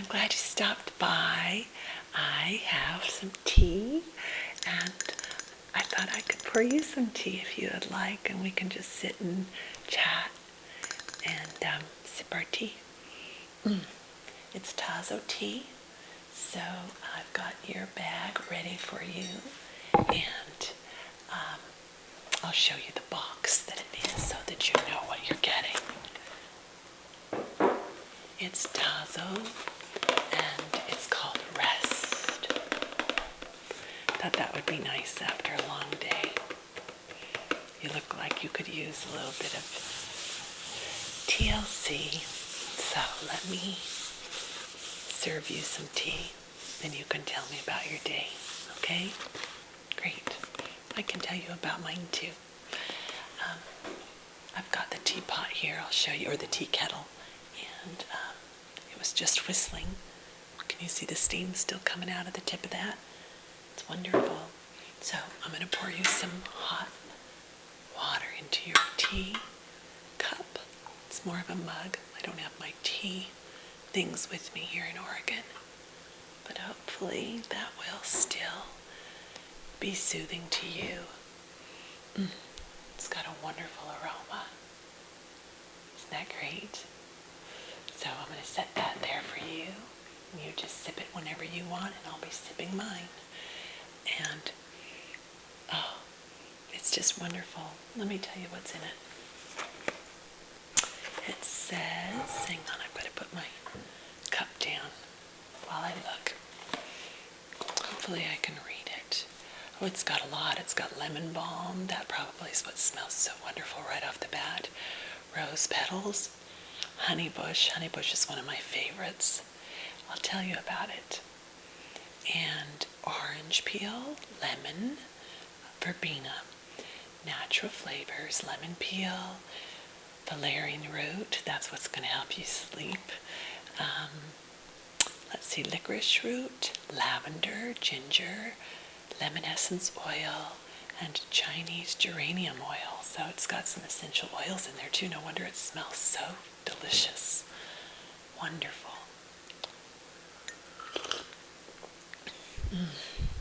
I'm glad you stopped by. I have some tea, and I thought I could pour you some tea if you would like, and we can just sit and chat and sip our tea. It's Tazo tea, so I've got your bag ready for you, and I'll show you the box that it is so that you know what you're getting. It's Tazo, and it's called Rest. Thought that would be nice after a long day. You look like you could use a little bit of TLC, so let me serve you some tea, then you can tell me about your day, okay? Great. I can tell you about mine too. I've got the teapot here, I'll show you, or the tea kettle, and it was just whistling. Can you see the steam still coming out of the tip of that? It's wonderful. So I'm going to pour you some hot water into your tea cup. It's more of a mug. I don't have my tea things with me here in Oregon, but hopefully that will still be soothing to you. It's got a wonderful aroma. Isn't that great? So I'm going to set that there for you. You just sip it whenever you want, and I'll be sipping mine. And, oh, it's just wonderful. Let me tell you what's in it. It says, hang on, I've got to put my cup down while I look. Hopefully I can read it. Oh, it's got a lot. It's got lemon balm. That probably is what smells so wonderful right off the bat. Rose petals. Honeybush. Honeybush is one of my favorites. I'll tell you about it. And orange peel, lemon, verbena. Natural flavors, lemon peel, valerian root. That's what's going to help you sleep. Let's see, licorice root, lavender, ginger, lemon essence oil, and Chinese geranium oil. So it's got some essential oils in there too. No wonder it smells so delicious. Wonderful.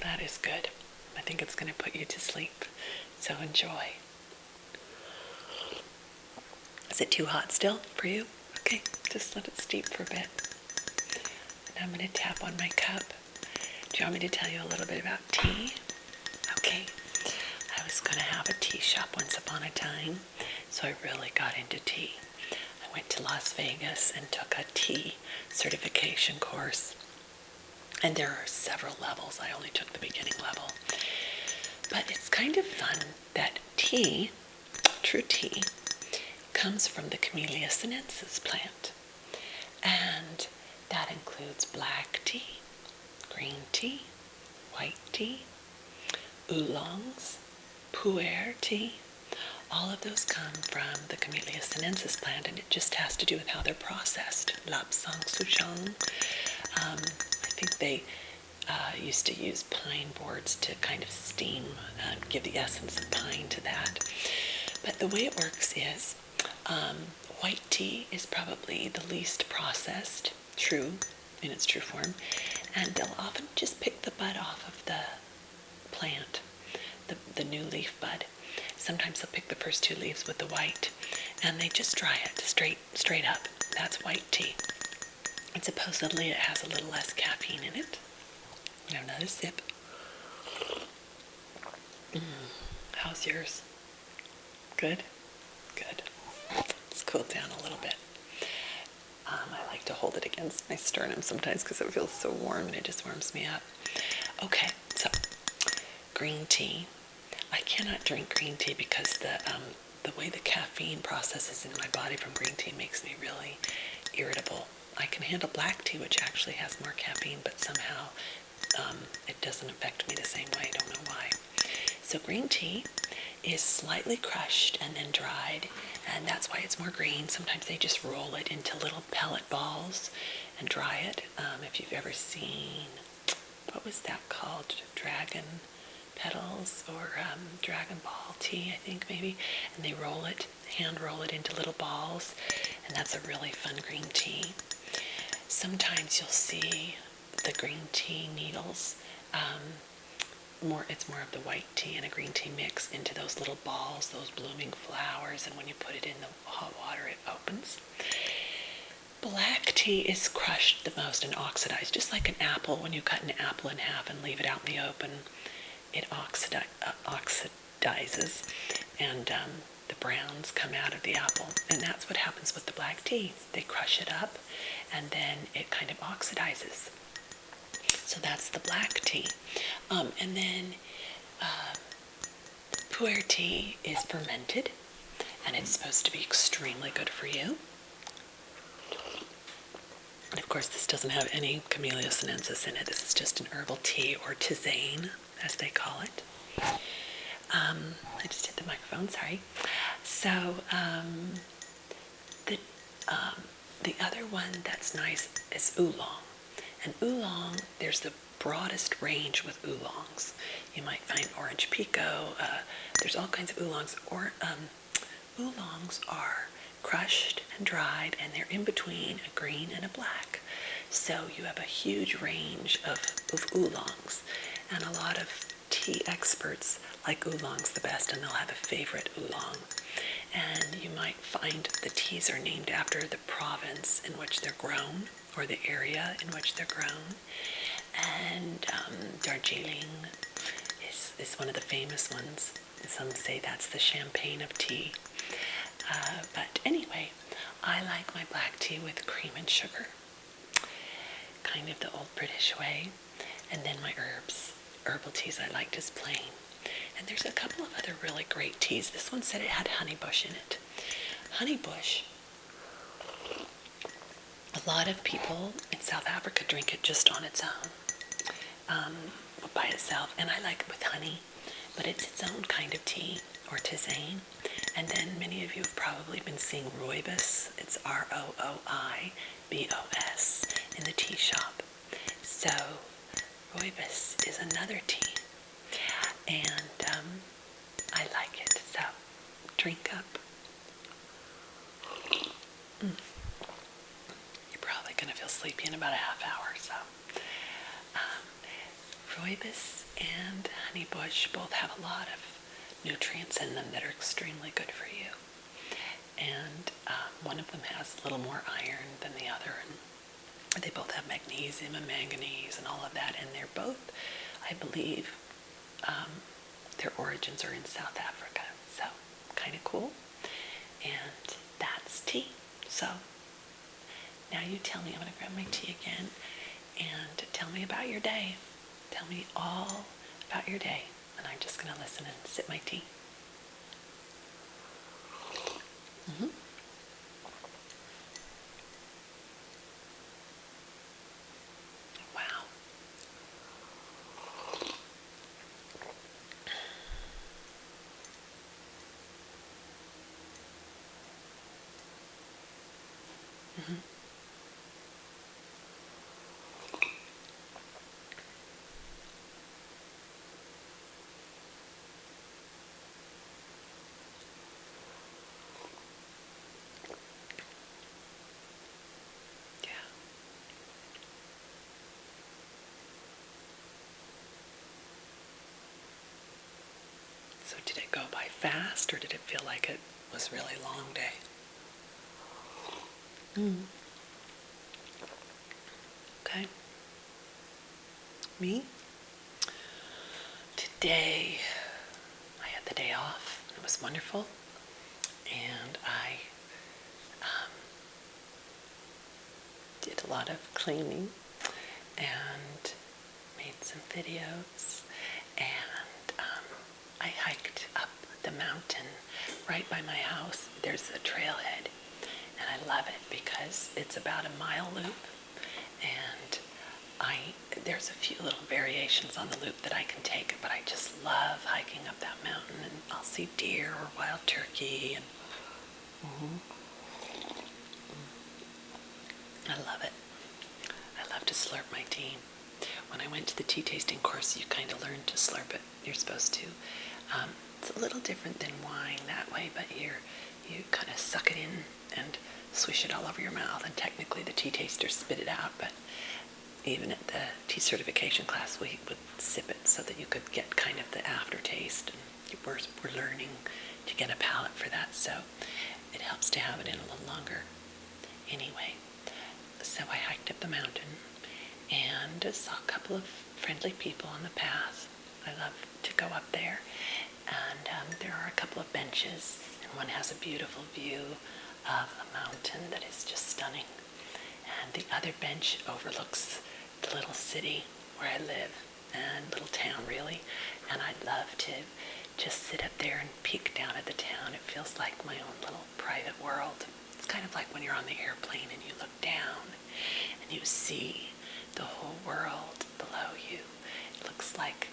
That is good. I think it's going to put you to sleep. So enjoy. Is it too hot still for you? Okay, just let it steep for a bit. And I'm going to tap on my cup. Do you want me to tell you a little bit about tea? Okay. I was going to have a tea shop once upon a time, so I really got into tea. I went to Las Vegas and took a tea certification course. And there are several levels. I only took the beginning level. But it's kind of fun that tea, true tea, comes from the Camellia sinensis plant. And that includes black tea, green tea, white tea, oolongs, pu'er tea. All of those come from the Camellia sinensis plant, and it just has to do with how they're processed. Lapsang souchong. I think they used to use pine boards to kind of steam, give the essence of pine to that. But the way it works is white tea is probably the least processed, in its true form, and they'll often just pick the bud off of the plant, the new leaf bud. Sometimes they'll pick the first two leaves with the white, and they just dry it straight up. That's white tea. And supposedly it has a little less caffeine in it. Now another sip. How's yours? Good? Good. Let's cool it down a little bit. I like to hold it against my sternum sometimes because it feels so warm and it just warms me up. Okay, so green tea. I cannot drink green tea because the way the caffeine processes in my body from green tea makes me really irritable. I can handle black tea, which actually has more caffeine, but somehow it doesn't affect me the same way. I don't know why. So green tea is slightly crushed and then dried, and that's why it's more green. Sometimes they just roll it into little pellet balls and dry it. If you've ever seen, what was that called? Dragon petals or Dragon Ball tea, I think maybe. And they roll it, hand roll it into little balls, and that's a really fun green tea. Sometimes you'll see the green tea needles. It's more of the white tea and a green tea mix into those little balls, those blooming flowers, and when you put it in the hot water, it opens. Black tea is crushed the most and oxidized, just like an apple. When you cut an apple in half and leave it out in the open, it oxidizes, and the browns come out of the apple. And that's what happens with the black tea. They crush it up, and then it kind of oxidizes. So that's the black tea. And then pu'er tea is fermented, and it's supposed to be extremely good for you. And of course, this doesn't have any Camellia sinensis in it. This is just an herbal tea, or tisane, as they call it. I just hit the microphone, sorry. So the other one that's nice is oolong. And oolong, there's the broadest range with oolongs. You might find orange pico. There's all kinds of oolongs. Oolongs are crushed and dried, and they're in between a green and a black. So you have a huge range of oolongs, and a lot of tea experts like oolongs the best, and they'll have a favorite oolong. And you might find the teas are named after the province in which they're grown, or the area in which they're grown. And Darjeeling is one of the famous ones. Some say that's the champagne of tea. But anyway, I like my black tea with cream and sugar, kind of the old British way. And then my herbal teas I like just plain. And there's a couple of other really great teas. This one said it had honeybush in it. Honeybush, a lot of people in South Africa drink it just on its own, by itself. And I like it with honey, but it's its own kind of tea, or tisane. And then many of you have probably been seeing rooibos. It's Rooibos in the tea shop. So rooibos is another tea, and I like it. So drink up. You're probably going to feel sleepy in about a half hour. So rooibos and honeybush both have a lot of nutrients in them that are extremely good for you. And one of them has a little more iron than the other, and they both have magnesium and manganese and all of that, and they're both, I believe, their origins are in South Africa. So kind of cool. And that's tea. So now you tell me. I'm going to grab my tea again, and tell me about your day. Tell me all about your day, and I'm just going to listen and sip my tea. Mm-hmm. Wow. Mm-hmm. So did it go by fast, or did it feel like it was a really long day? Okay. Me? Today, I had the day off. It was wonderful. And I did a lot of cleaning and made some videos, and I hiked up the mountain right by my house. There's a trailhead, and I love it because it's about a mile loop, and there's a few little variations on the loop that I can take, but I just love hiking up that mountain, and I'll see deer or wild turkey, and I love it. I love to slurp my tea. When I went to the tea tasting course, you kind of learn to slurp it. You're supposed to. It's a little different than wine that way, but you kind of suck it in and swish it all over your mouth, and technically the tea tasters spit it out, but even at the tea certification class we would sip it so that you could get kind of the aftertaste, and we're learning to get a palate for that, so it helps to have it in a little longer. Anyway, so I hiked up the mountain and saw a couple of friendly people on the path. I love to go up there, and there are a couple of benches, and one has a beautiful view of a mountain that is just stunning, and the other bench overlooks the little city where I live, and little town really, and I'd love to just sit up there and peek down at the town. It feels like my own little private world. It's kind of like when you're on the airplane and you look down and you see the whole world below you. It looks like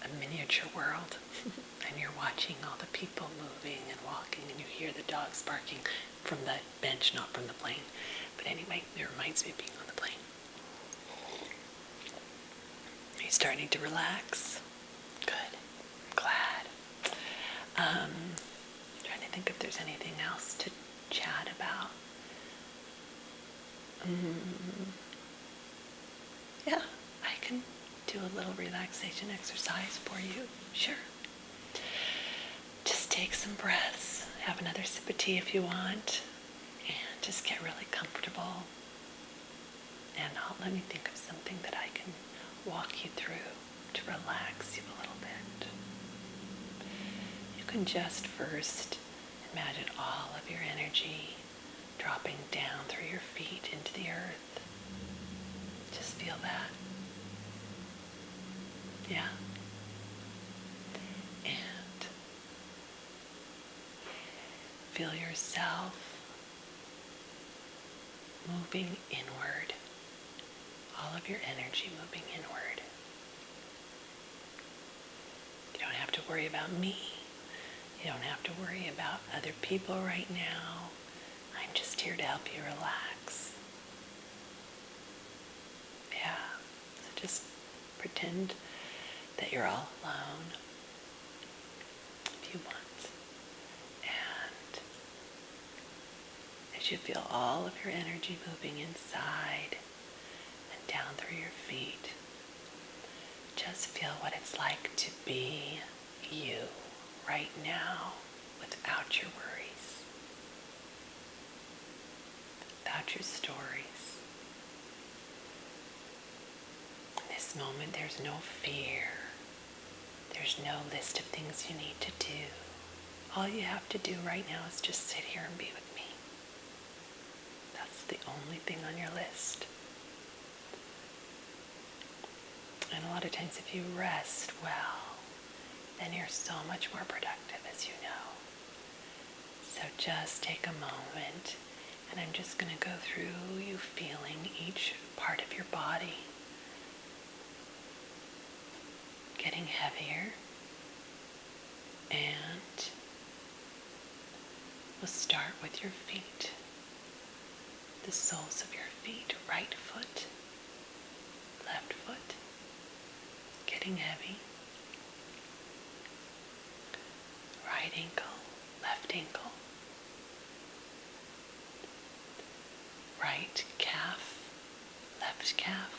a miniature world, and you're watching all the people moving and walking, and you hear the dogs barking from the bench, not from the plane. But anyway, it reminds me of being on the plane. Are you starting to relax? Good. I'm glad. Trying to think if there's anything else to chat about. Yeah, I can do a little relaxation exercise for you. Sure. Just take some breaths. Have another sip of tea if you want. And just get really comfortable. And let me think of something that I can walk you through to relax you a little bit. You can just first imagine all of your energy dropping down through your feet into the earth. Just feel that. Yeah. And feel yourself moving inward. All of your energy moving inward. You don't have to worry about me. You don't have to worry about other people right now. I'm just here to help you relax. Yeah. So just pretend that you're all alone if you want. And as you feel all of your energy moving inside and down through your feet, just feel what it's like to be you right now without your worries, without your stories. In this moment, there's no fear. There's no list of things you need to do. All you have to do right now is just sit here and be with me. That's the only thing on your list. And a lot of times if you rest well, then you're so much more productive, as you know. So just take a moment, and I'm just going to go through you feeling each part of your body getting heavier, and we'll start with your feet, the soles of your feet, right foot, left foot, getting heavy, right ankle, left ankle, right calf, left calf,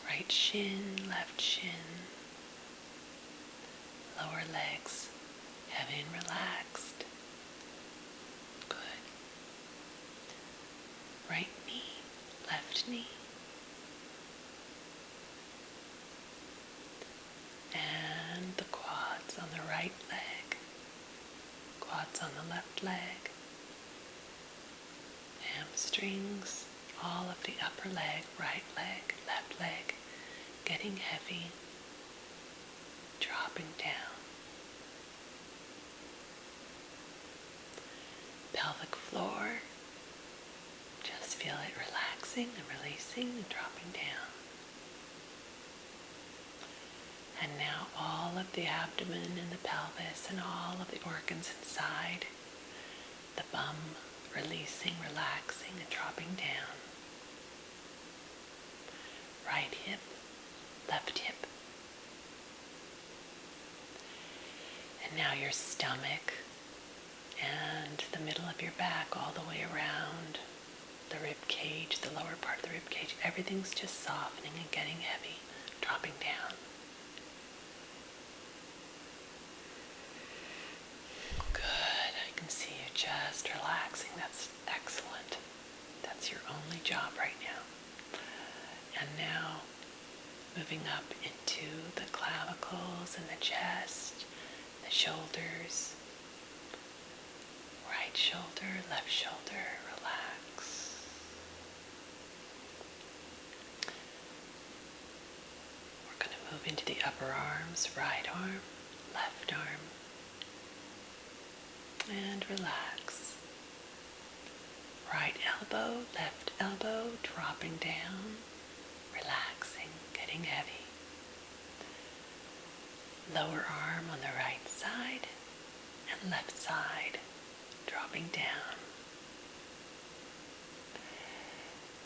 right shin, left shin, lower legs heavy and relaxed. Good. Right knee, left knee, and the quads on the right leg, quads on the left leg, hamstrings, all of the upper leg, right leg, left leg, getting heavy, dropping down. Pelvic floor, just feel it relaxing and releasing and dropping down. And now all of the abdomen and the pelvis and all of the organs inside, the bum releasing, relaxing, and dropping down. Right hip, left hip. And now your stomach and the middle of your back all the way around the rib cage, the lower part of the rib cage, everything's just softening and getting heavy, dropping down. Good. I can see you just relaxing. That's excellent. That's your only job right now. And now moving up into the clavicles and the chest, the shoulders, right shoulder, left shoulder, relax. We're going to move into the upper arms, right arm, left arm, and relax. Right elbow, left elbow, dropping down, relaxing, getting heavy. Lower arm on the right side and left side, dropping down.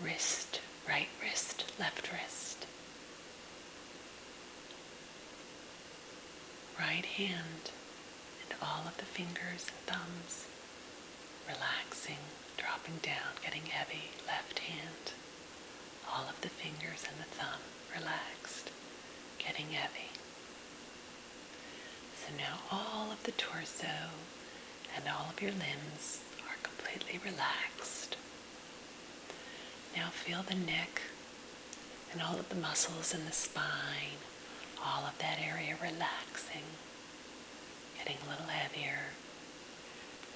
Wrist, right wrist, left wrist. Right hand and all of the fingers and thumbs, relaxing, dropping down, getting heavy. Left hand, all of the fingers and the thumb, relaxed, getting heavy. So now all of the torso and all of your limbs are completely relaxed. Now feel the neck and all of the muscles in the spine, all of that area relaxing, getting a little heavier,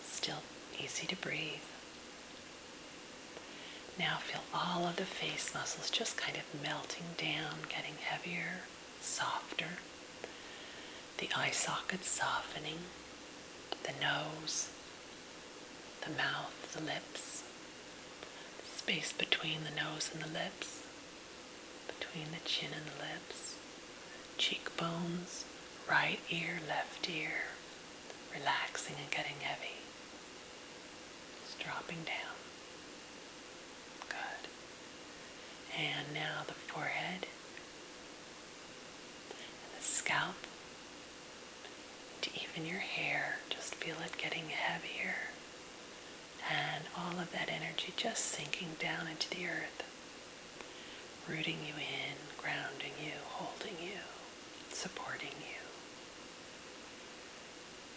still easy to breathe. Now feel all of the face muscles just kind of melting down, getting heavier, softer. The eye sockets softening, the nose, the mouth, the lips, the space between the nose and the lips, between the chin and the lips, cheekbones, right ear, left ear, relaxing and getting heavy, just dropping down. Good. And now the forehead and the scalp, to even your hair, just feel it getting heavier, and all of that energy just sinking down into the earth, rooting you in, grounding you, holding you, supporting you.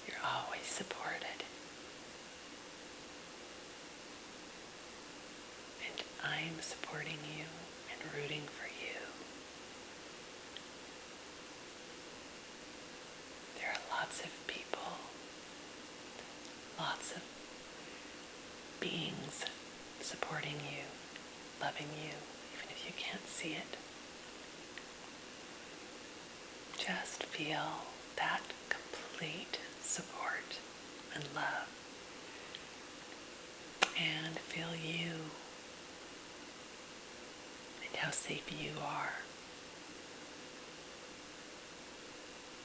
You're always supported. And I'm supporting you and rooting for you. There are lots of people, lots of beings supporting you, loving you, even if you can't see it. Just feel that complete support and love. And feel you and how safe you are.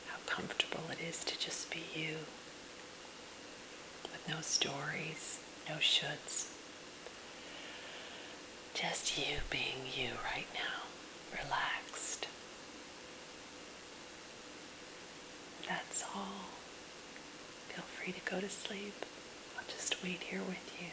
How comfortable it is to just be you, with no stories, no shoulds. Just you being you right now, relaxed. That's all. Feel free to go to sleep. I'll just wait here with you.